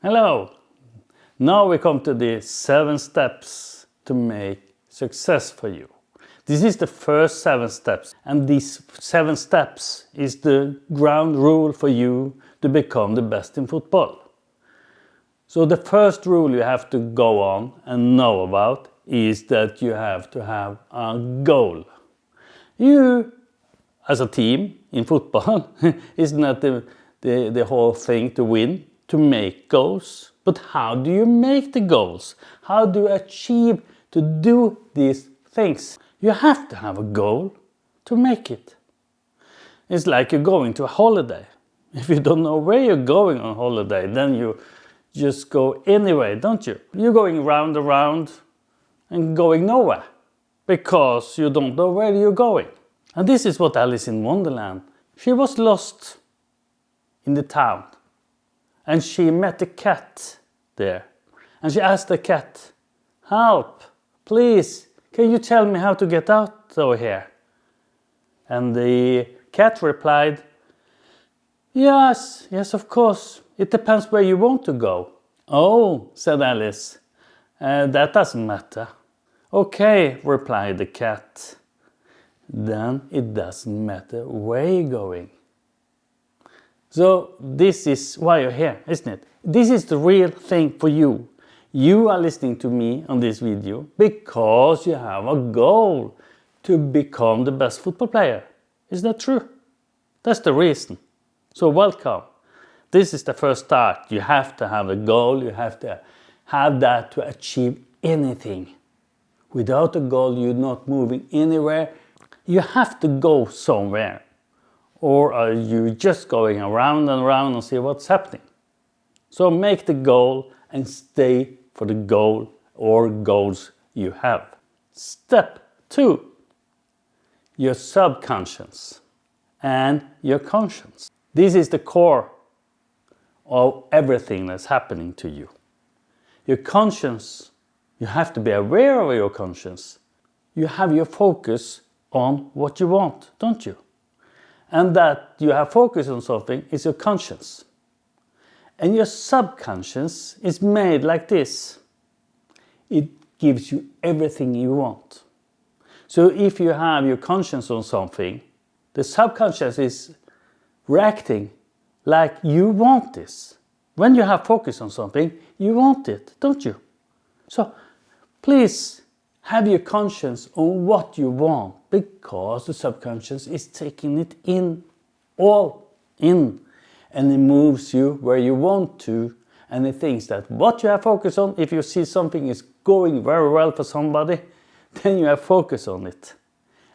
Hello! Now we come to the 7 steps to make success for you. This is the first 7 steps, and these 7 steps is the ground rule for you to become the best in football. So the first rule you have to go on and know about is that you have to have a goal. You, as a team in football, is not the whole thing to win, to make goals. But how do you make the goals? How do you achieve to do these things? You have to have a goal to make it. It's like you're going to a holiday. If you don't know where you're going on holiday, then you just go anyway, don't you? You're going round and round and going nowhere because you don't know where you're going. And this is what Alice in Wonderland. She was lost in the town and she met a cat there. And she asked the cat, "Help, please, can you tell me how to get out over here?" And the cat replied, Yes, of course. It depends where you want to go." "Oh," said Alice, "that doesn't matter." "Okay," replied the cat. "Then it doesn't matter where you're going." So this is why you're here, isn't it? This is the real thing for you. You are listening to me on this video because you have a goal to become the best football player. Is that true? That's the reason. So welcome. This is the first start. You have to have a goal. You have to have that to achieve anything. Without a goal, you're not moving anywhere. You have to go somewhere. Or are you just going around and around and see what's happening? So make the goal and stay for the goal or goals you have. Step 2. Your subconscious and your conscience. This is the core of everything that's happening to you. Your conscience, you have to be aware of your conscience. You have your focus on what you want, don't you? And that you have focus on something is your conscience. And your subconscious is made like this. It gives you everything you want. So if you have your conscience on something, the subconscious is reacting like you want this. When you have focus on something, you want it, don't you? So please have your conscience on what you want, because the subconscious is taking it all in, and it moves you where you want to, and it thinks that what you have focus on, if you see something is going very well for somebody, then you have focus on it.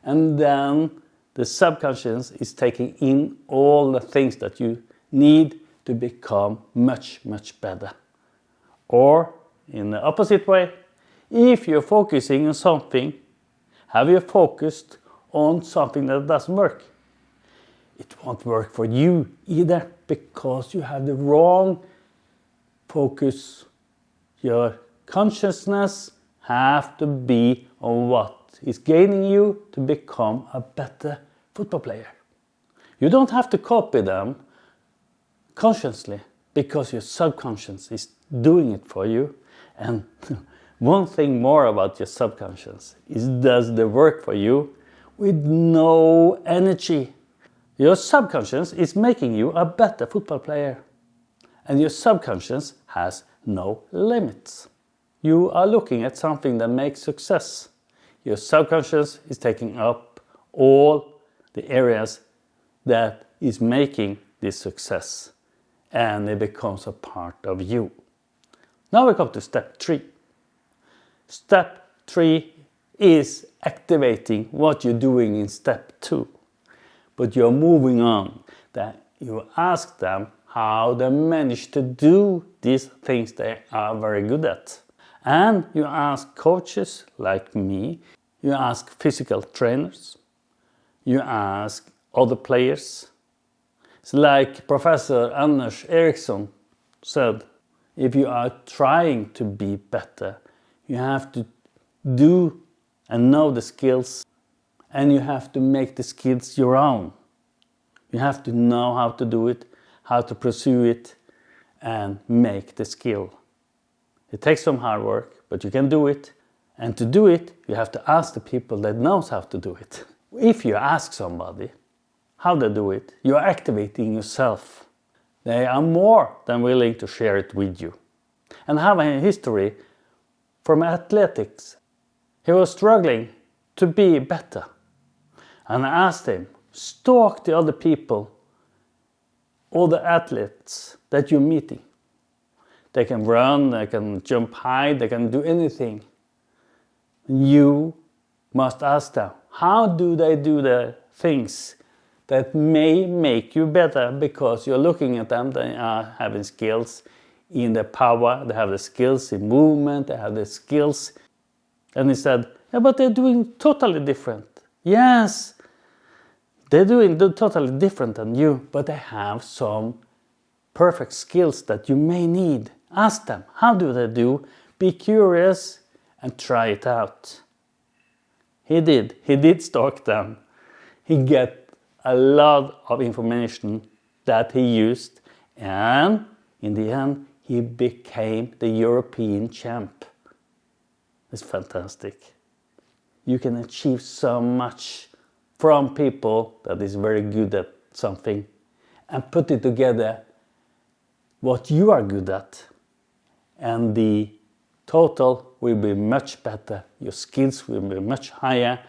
And then the subconscious is taking in all the things that you need to become much, much better. Or in the opposite way, if you're focusing on something, have you focused on something that doesn't work? It won't work for you either, because you have the wrong focus. Your consciousness have to be on what is gaining you to become a better football player. You don't have to copy them consciously, because your subconscious is doing it for you. And one thing more about your subconscious is it does the work for you with no energy. Your subconscious is making you a better football player. And your subconscious has no limits. You are looking at something that makes success. Your subconscious is taking up all the areas that is making this success, and it becomes a part of you. Now we come to step 3. Step 3 is activating what you're doing in step 2. But you're moving on. That you ask them how they manage to do these things they are very good at. And you ask coaches like me, you ask physical trainers, you ask other players. It's like Professor Anders Ericsson said, if you are trying to be better, you have to do and know the skills, and you have to make the skills your own. You have to know how to do it, how to pursue it, and make the skill. It takes some hard work, but you can do it. And to do it, you have to ask the people that knows how to do it. If you ask somebody how they do it, you are activating yourself. They are more than willing to share it with you. And I have a history from athletics. He was struggling to be better. And I asked him, stalk the other people, all the athletes that you're meeting. They can run, they can jump high, they can do anything. You must ask them, how do they do the things that may make you better? Because you're looking at them, they are having skills in the power, they have the skills in movement, they have the skills. And he said, yeah, but they're doing totally different. Yes, they're doing totally different than you, but they have some perfect skills that you may need. Ask them, how do they do? Be curious and try it out. He did stalk them. He got a lot of information that he used, and in the end, he became the European champ. It's fantastic. You can achieve so much from people that is very good at something and put it together what you are good at, and the total will be much better, your skills will be much higher,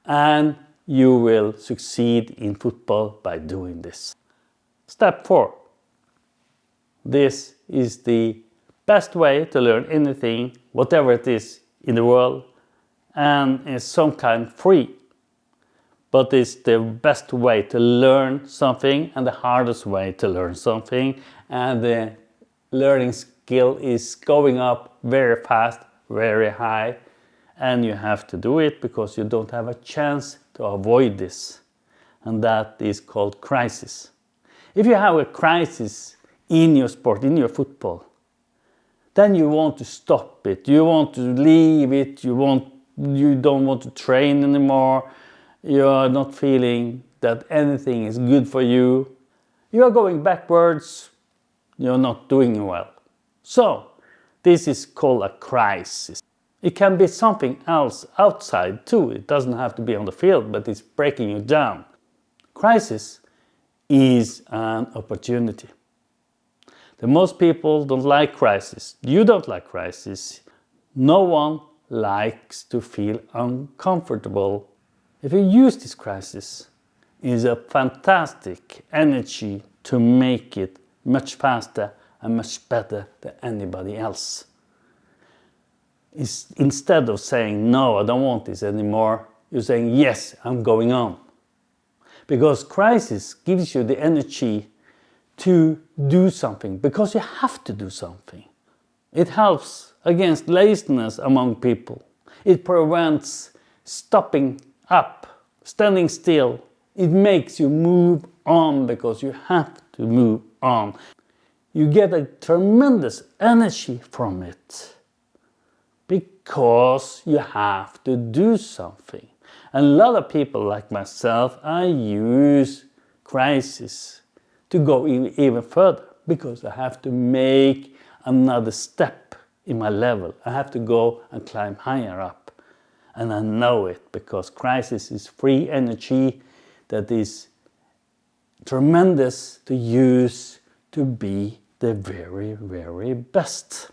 and you will succeed in football by doing this. Step 4. This is the best way to learn anything, whatever it is in the world, and is some kind free. But it's the best way to learn something and the hardest way to learn something, and the learning skill is going up very fast, very high, and you have to do it because you don't have a chance to avoid this, and that is called crisis. If you have a crisis in your sport, in your football, then you want to stop it, you want to leave it, you don't want to train anymore, you are not feeling that anything is good for you, you are going backwards, you're not doing well. So, this is called a crisis. It can be something else outside too. It doesn't have to be on the field, but it's breaking you down. Crisis is an opportunity. The most people don't like crisis. You don't like crisis. No one likes to feel uncomfortable. If you use this crisis, it is a fantastic energy to make it much faster and much better than anybody else. Instead of saying, no, I don't want this anymore, you're saying, yes, I'm going on. Because crisis gives you the energy to do something, because you have to do something. It helps against laziness among people. It prevents stopping up, standing still. It makes you move on because you have to move on. You get a tremendous energy from it because you have to do something. And a lot of people like myself, I use crisis to go even further because I have to make another step in my level. I have to go and climb higher up. And I know it because crisis is free energy that is tremendous to use to be the very, very best.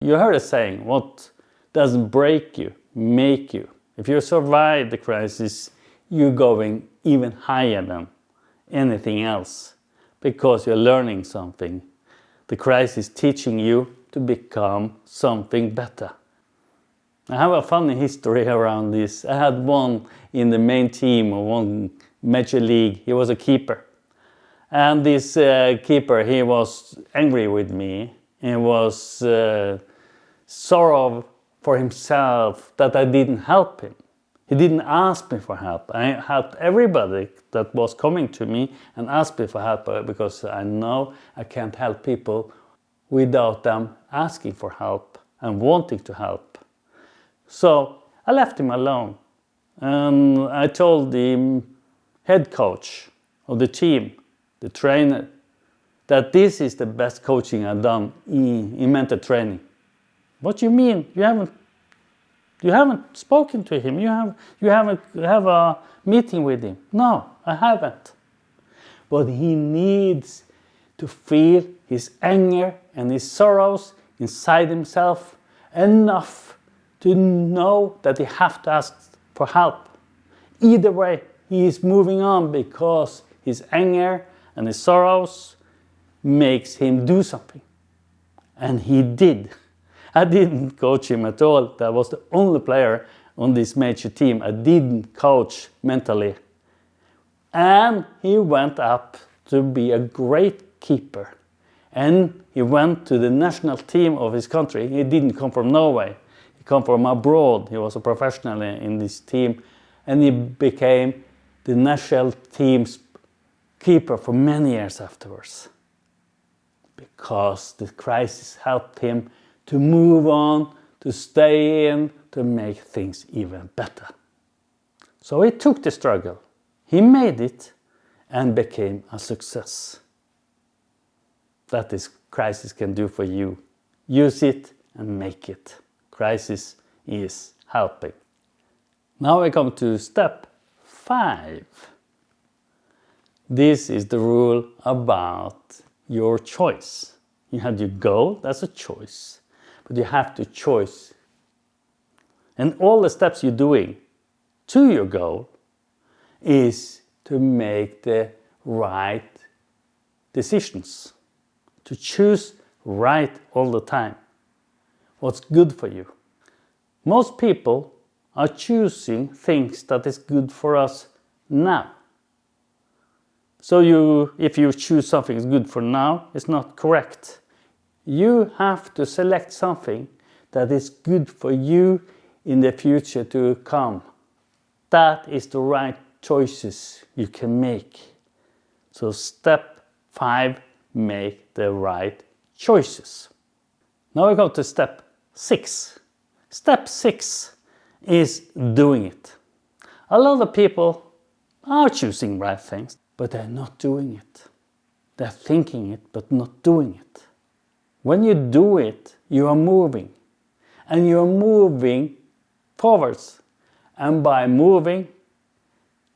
You heard a saying, what doesn't break you, make you. If you survive the crisis, you're going even higher than anything else because you're learning something. The crisis is teaching you to become something better. I have a funny history around this. I had one in the main team of one major league. He was a keeper. And this keeper, he was angry with me. He was sorrow for himself that I didn't help him. He didn't ask me for help. I helped everybody that was coming to me and asked me for help because I know I can't help people without them asking for help and wanting to help. So I left him alone and I told the head coach of the team, the trainer, that this is the best coaching I've done in mental training. What do you mean? You haven't spoken to him. You haven't have a meeting with him. No, I haven't. But he needs to feel his anger and his sorrows inside himself enough to know that he has to ask for help. Either way, he is moving on because his anger and his sorrows makes him do something. And he did. I didn't coach him at all. That was the only player on this major team I didn't coach mentally. And he went up to be a great keeper. And he went to the national team of his country. He didn't come from Norway. He came from abroad. He was a professional in this team. And he became the national team's keeper for many years afterwards. Because the crisis helped him to move on, to stay in, to make things even better. So he took the struggle. He made it and became a success. That is crisis can do for you. Use it and make it. Crisis is helping. Now we come to step 5. This is the rule about your choice. You had your goal, that's a choice. But you have to choose. And all the steps you're doing to your goal is to make the right decisions. To choose right all the time. What's good for you. Most people are choosing things that is good for us now. So if you choose something is good for now, it's not correct. You have to select something that is good for you in the future to come. That is the right choices you can make. So step 5, make the right choices. Now we go to step 6. Step 6 is doing it. A lot of people are choosing right things, but they're not doing it. They're thinking it, but not doing it. When you do it, you are moving. And you are moving forwards. And by moving,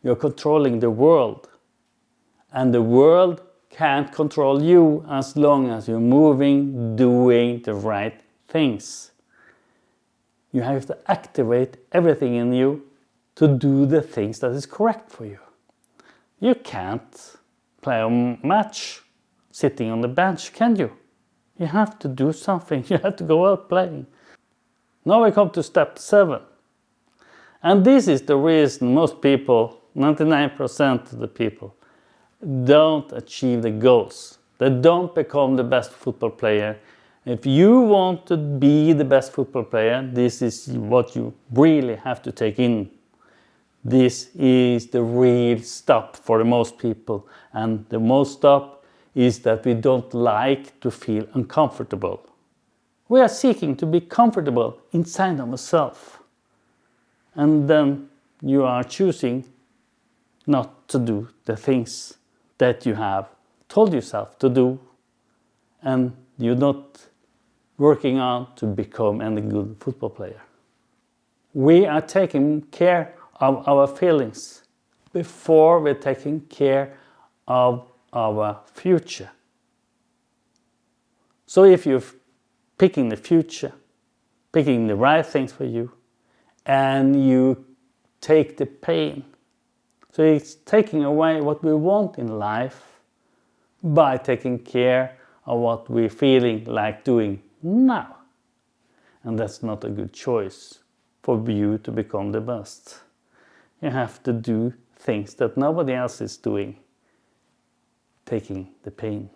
you're controlling the world. And the world can't control you as long as you're moving, doing the right things. You have to activate everything in you to do the things that is correct for you. You can't play a match sitting on the bench, can you? You have to do something. You have to go out playing. Now we come to step 7. And this is the reason most people, 99% of the people, don't achieve the goals. They don't become the best football player. If you want to be the best football player, this is what you really have to take in. This is the real stop for the most people. And the most stop is that we don't like to feel uncomfortable. We are seeking to be comfortable inside of ourselves. And then you are choosing not to do the things that you have told yourself to do. And you're not working on to become any good football player. We are taking care of our feelings before we're taking care of our future. So if you're picking the future, picking the right things for you, and you take the pain, so it's taking away what we want in life by taking care of what we're feeling like doing now. And that's not a good choice for you to become the best. You have to do things that nobody else is doing, taking the pain.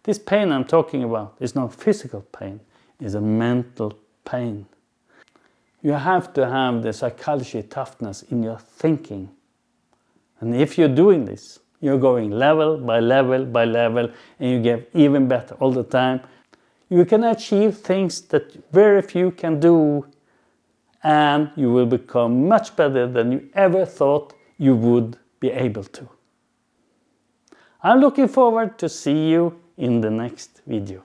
This pain I'm talking about is not physical pain, it's a mental pain. You have to have the psychology toughness in your thinking. And if you're doing this, you're going level by level by level, and you get even better all the time. You can achieve things that very few can do, and you will become much better than you ever thought you would be able to. I'm looking forward to see you in the next video.